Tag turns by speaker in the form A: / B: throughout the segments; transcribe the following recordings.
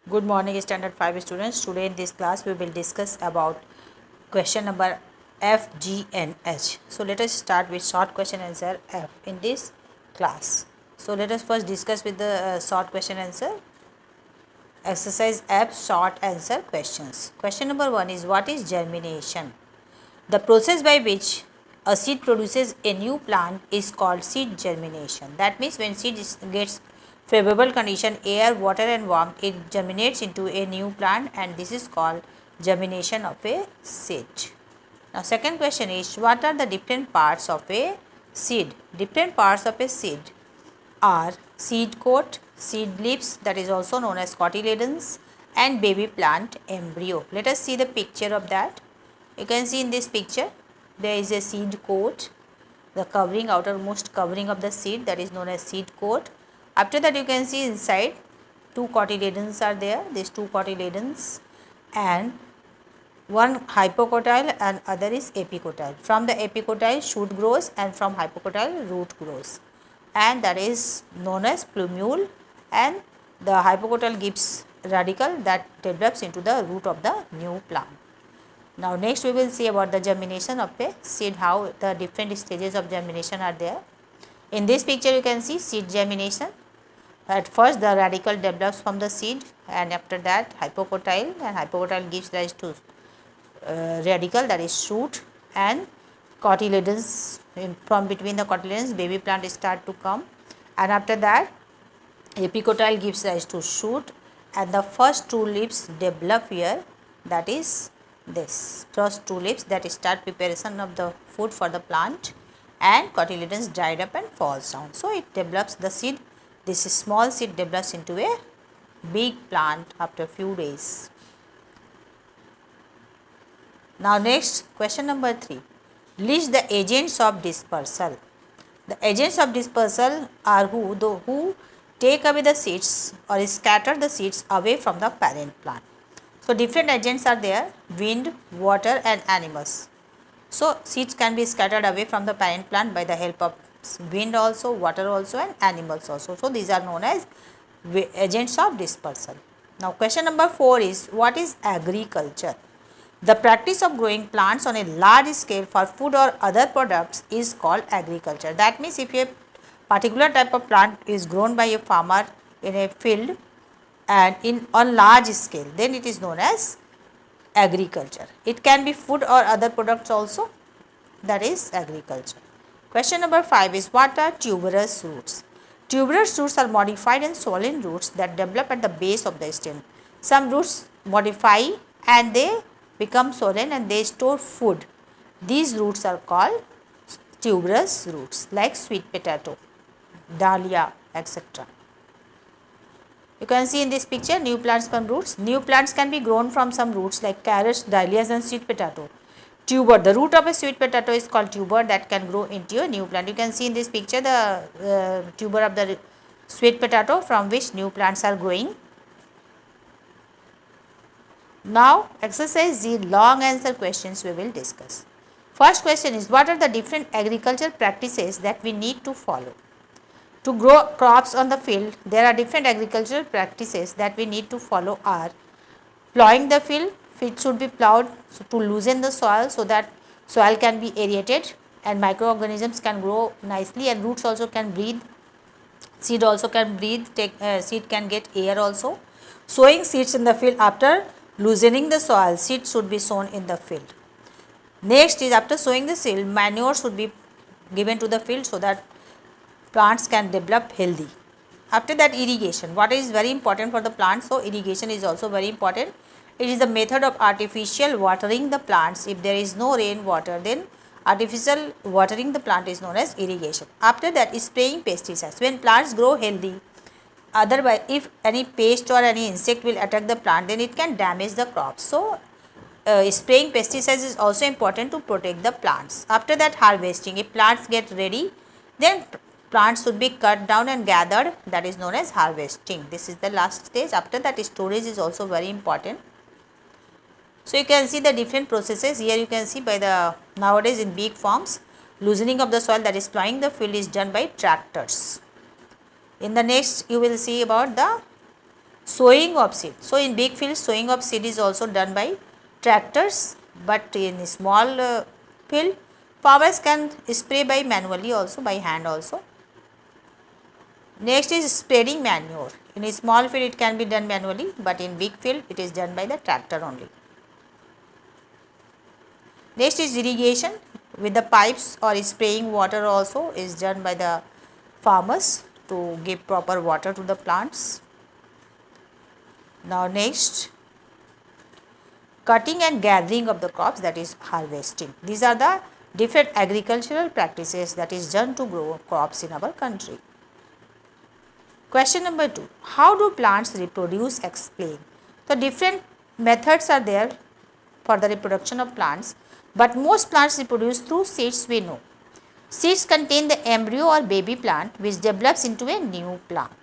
A: Good morning standard 5 students. Today in this class we will discuss about question number F, G and H. So let us start with short question answer F in this class. So let us first discuss with the short question answer. Exercise F, short answer questions. Question number 1 is, what is germination? The process by which a seed produces a new plant is called seed germination. That means when seed gets favorable condition, air, water and warmth, it germinates into a new plant, and this is called germination of a seed. Now second question is, what are the different parts of a seed? Different parts of a seed are seed coat, seed leaves, that is also known as cotyledons, and baby plant embryo. Let us see the picture of that. You can see in this picture there is a seed coat, the covering, outermost covering of the seed, that is known as seed coat. After that you can see inside two cotyledons are there, these two cotyledons, and one hypocotyle and other is epicotyle. From the epicotyle shoot grows and from hypocotyle root grows, and that is known as plumule, and the hypocotyle gives radicle that develops into the root of the new plant. Now next we will see about the germination of a seed, how the different stages of germination are there. In this picture you can see seed germination. At first the radicle develops from the seed, and after that hypocotyle, and hypocotyle gives rise to radicle, that is shoot, and cotyledons. From between the cotyledons baby plant start to come, and after that epicotyle gives rise to shoot, and the first two leaves develop here, that is this first two leaves that start preparation of the food for the plant, and cotyledons dried up and falls down. So it develops the seed. This small seed develops into a big plant after few days. Now next, question number 3. List the agents of dispersal. The agents of dispersal are who take away the seeds or scatter the seeds away from the parent plant. So different agents are there: wind, water and animals. So seeds can be scattered away from the parent plant by the help of wind also, water also and animals also. So these are known as agents of dispersal. Now question number 4 is, what is agriculture? The practice of growing plants on a large scale for food or other products is called agriculture. That means if a particular type of plant is grown by a farmer in a field and on large scale, then it is known as agriculture. It can be food or other products also, that is agriculture. Question number 5 is, what are tuberous roots? Tuberous roots are modified and swollen roots that develop at the base of the stem. Some roots modify and they become swollen and they store food. These roots are called tuberous roots, like sweet potato, dahlia, etc. You can see in this picture new plants from roots. New plants can be grown from some roots like carrots, dahlias and sweet potato. Tuber, the root of a sweet potato is called tuber, that can grow into a new plant. You can see in this picture the tuber of the sweet potato from which new plants are growing. Now exercise Z, long answer questions we will discuss. First question is, what are the different agricultural practices that we need to follow? To grow crops on the field, there are different agricultural practices that we need to follow are plowing the field. Field should be plowed to loosen the soil so that soil can be aerated and microorganisms can grow nicely, and roots also can breathe. Seed also can breathe, seed can get air also. Sowing seeds in the field, after loosening the soil, seeds should be sown in the field. Next is, after sowing the seed, manure should be given to the field so that plants can develop healthy. After that, irrigation, what is very important for the plants, so irrigation is also very important. It is the method of artificial watering the plants. If there is no rain water, then artificial watering the plant is known as irrigation. After that, spraying pesticides. When plants grow healthy, otherwise if any pest or any insect will attack the plant, then it can damage the crops. So spraying pesticides is also important to protect the plants. After that, harvesting. If plants get ready, then plants should be cut down and gathered, that is known as harvesting. This is the last stage. After that, storage is also very important. So you can see the different processes. Here you can see by the nowadays in big farms, loosening of the soil, that is plowing the field, is done by tractors. In the next you will see about the Sowing of seed. So in big fields, sowing of seed is also done by tractors, but in small field, farmers can spray by manually also, by hand also. Next is spreading manure. In a small field it can be done manually, but in big field it is done by the tractor only. Next is irrigation with the pipes or spraying water also is done by the farmers to give proper water to the plants. Now next, cutting and gathering of the crops, that is harvesting. These are the different agricultural practices that is done to grow crops in our country. Question number 2. How do plants reproduce? Explain. So different methods are there for the reproduction of plants, but most plants reproduce through seeds, we know. Seeds contain the embryo or baby plant which develops into a new plant.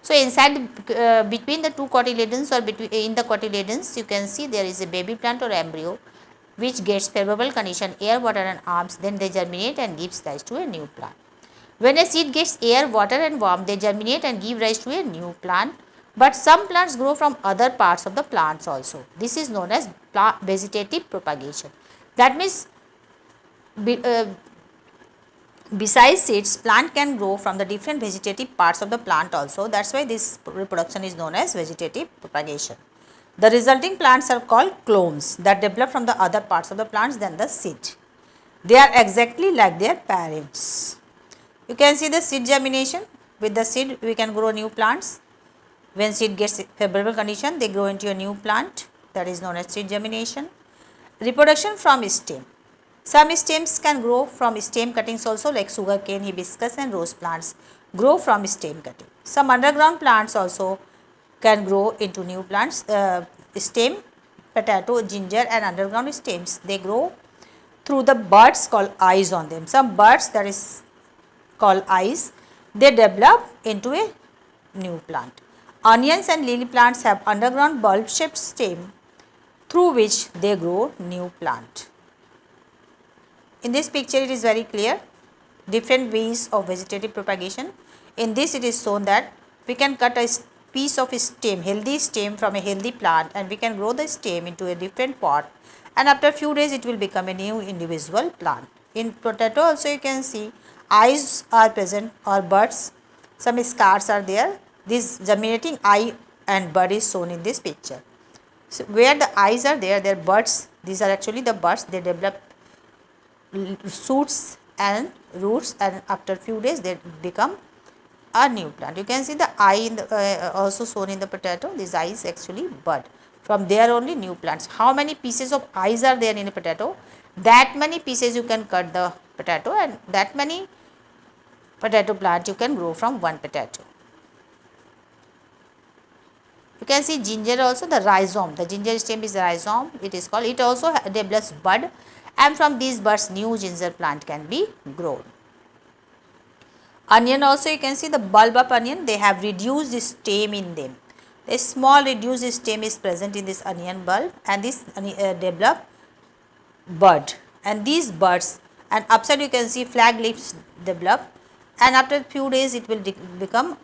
A: So inside between the two cotyledons or between in the cotyledons, you can see there is a baby plant or embryo which gets favorable condition, air, water and warmth, then they germinate and gives rise to a new plant. When a seed gets air, water and warmth, they germinate and give rise to a new plant. But some plants grow from other parts of the plants also. This is known as vegetative propagation. That means besides seeds, plant can grow from the different vegetative parts of the plant also. That's why this reproduction is known as vegetative propagation. The resulting plants are called clones that develop from the other parts of the plants than the seed. They are exactly like their parents. You can see the seed germination. With the seed we can grow new plants. When seed gets favorable condition, they grow into a new plant, that is known as seed germination. Reproduction from stem. Some stems can grow from stem cuttings also, like sugarcane, hibiscus and rose plants grow from stem cutting. Some underground plants also can grow into new plants. Stem, potato, ginger and underground stems, they grow through the buds called eyes on them. Some buds, that is called eyes, they develop into a new plant. Onions and lily plants have underground bulb shaped stem through which they grow new plant. In this picture it is very clear different ways of vegetative propagation. In this it is shown that we can cut a piece of stem, healthy stem from a healthy plant, and we can grow the stem into a different pot, and after a few days it will become a new individual plant. In potato also you can see eyes are present or buds, some scars are there. This germinating eye and bud is shown in this picture. So where the eyes are there, their buds, these are actually the buds, they develop shoots and roots, and after few days they become a new plant. You can see the eye in the, also shown in the potato. This eye is actually bud. From there only new plants. How many pieces of eyes are there in a potato? That many pieces you can cut the potato, and that many potato plant you can grow from one potato. You can see ginger also, the rhizome, the ginger stem is rhizome, it is called. It also develops bud, and from these buds new ginger plant can be grown. Onion also, you can see the bulb of onion, they have reduced stem in them. A small reduced stem is present in this onion bulb, and this develop bud, and these buds, and upside you can see flag leaves develop, and after few days it will become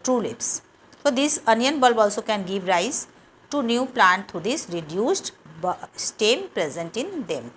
A: true leaves. So this onion bulb also can give rise to new plant through this reduced stem present in them.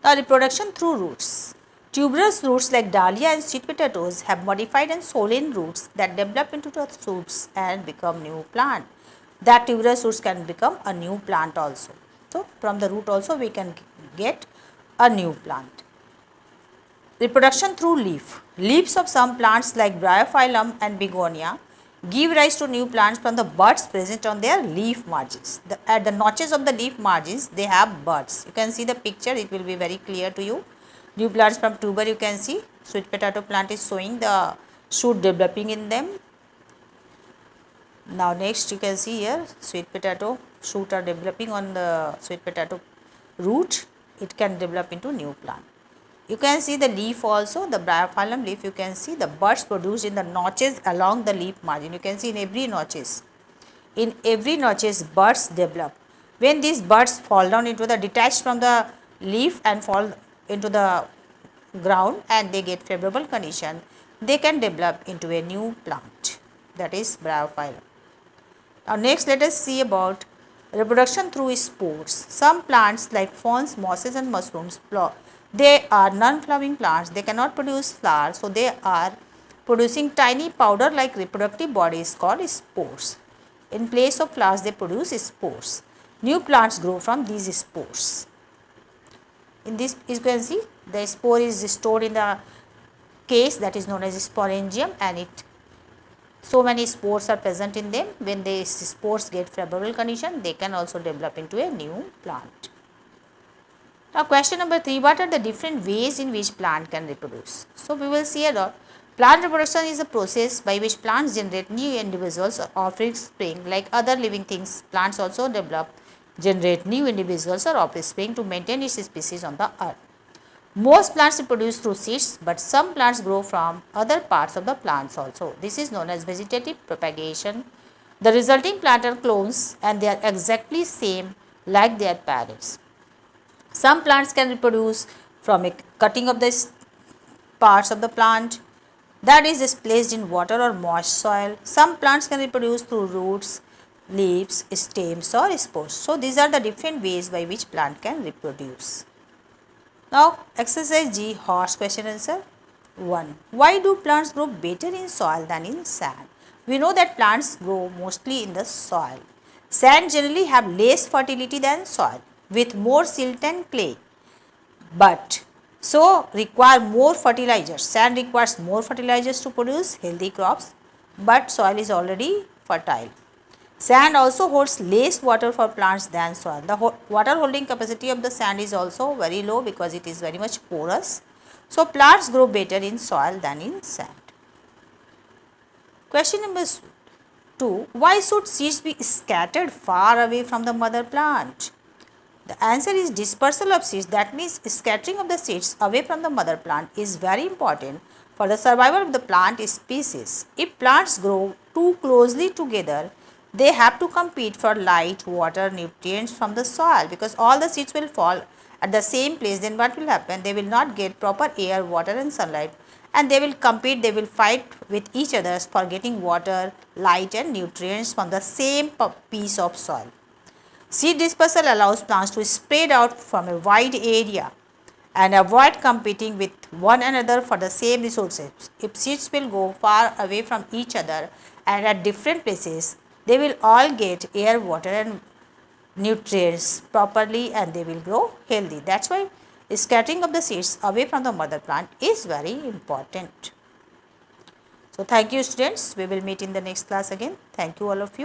A: Now reproduction through roots. Tuberous roots like dahlia and sweet potatoes have modified and swollen roots that develop into the shoots and become new plant. That tuberous roots can become a new plant also. So from the root also we can get a new plant. Reproduction through leaf. Leaves of some plants like Bryophyllum and Begonia give rise to new plants from the buds present on their leaf margins. At the notches of the leaf margins they have buds. You can see the picture, it will be very clear to you. New plants from tuber you can see. Sweet potato plant is showing the shoot developing in them. Now next you can see here sweet potato shoot are developing on the sweet potato root. It can develop into new plant. You can see the leaf also, the Bryophyllum leaf, you can see the buds produced in the notches along the leaf margin. You can see in every notches buds develop. When these buds fall down into the detached from the leaf and fall into the ground and they get favorable condition, they can develop into a new plant. that is bryophylla. Now next let us see about reproduction through spores. Some plants like ferns, mosses and mushrooms, they are non-flowering plants. They cannot produce flowers, so they are producing tiny powder like reproductive bodies called spores. In place of flowers they produce spores. New plants grow from these spores. In this you can see the spore is stored in the case that is known as sporangium, and so many spores are present in them. When the spores get favorable condition, they can also develop into a new plant. Now question number 3, what are the different ways in which plant can reproduce? So we will see that plant reproduction is a process by which plants generate new individuals or offspring. Like other living things, plants also generate new individuals or offspring to maintain its species on the earth. Most plants reproduce through seeds, but some plants grow from other parts of the plants also. This is known as vegetative propagation. The resulting plant are clones and they are exactly same like their parents. Some plants can reproduce from a cutting of the parts of the plant that is placed in water or moist soil. Some plants can reproduce through roots, leaves, stems or spores. So these are the different ways by which plant can reproduce. Now exercise G, horse question answer. 1. Why do plants grow better in soil than in sand? We know that plants grow mostly in the soil. Sand generally have less fertility than soil with more silt and clay, but so require more fertilizers. Sand requires more fertilizers to produce healthy crops, but soil is already fertile. Sand also holds less water for plants than soil. The water holding capacity of the sand is also very low because it is very much porous. So plants grow better in soil than in sand. Question number 2. Why should seeds be scattered far away from the mother plant? The answer is dispersal of seeds. That means scattering of the seeds away from the mother plant is very important for the survival of the plant species. If plants grow too closely together, they have to compete for light, water, nutrients from the soil, because all the seeds will fall at the same place. Then what will happen? They will not get proper air, water and sunlight, and they will compete, they will fight with each other for getting water, light and nutrients from the same piece of soil. Seed dispersal allows plants to spread out from a wide area and avoid competing with one another for the same resources. If seeds will go far away from each other and at different places, they will all get air, water and nutrients properly and they will grow healthy. That's why scattering of the seeds away from the mother plant is very important. So thank you students. We will meet in the next class again. Thank you all of you.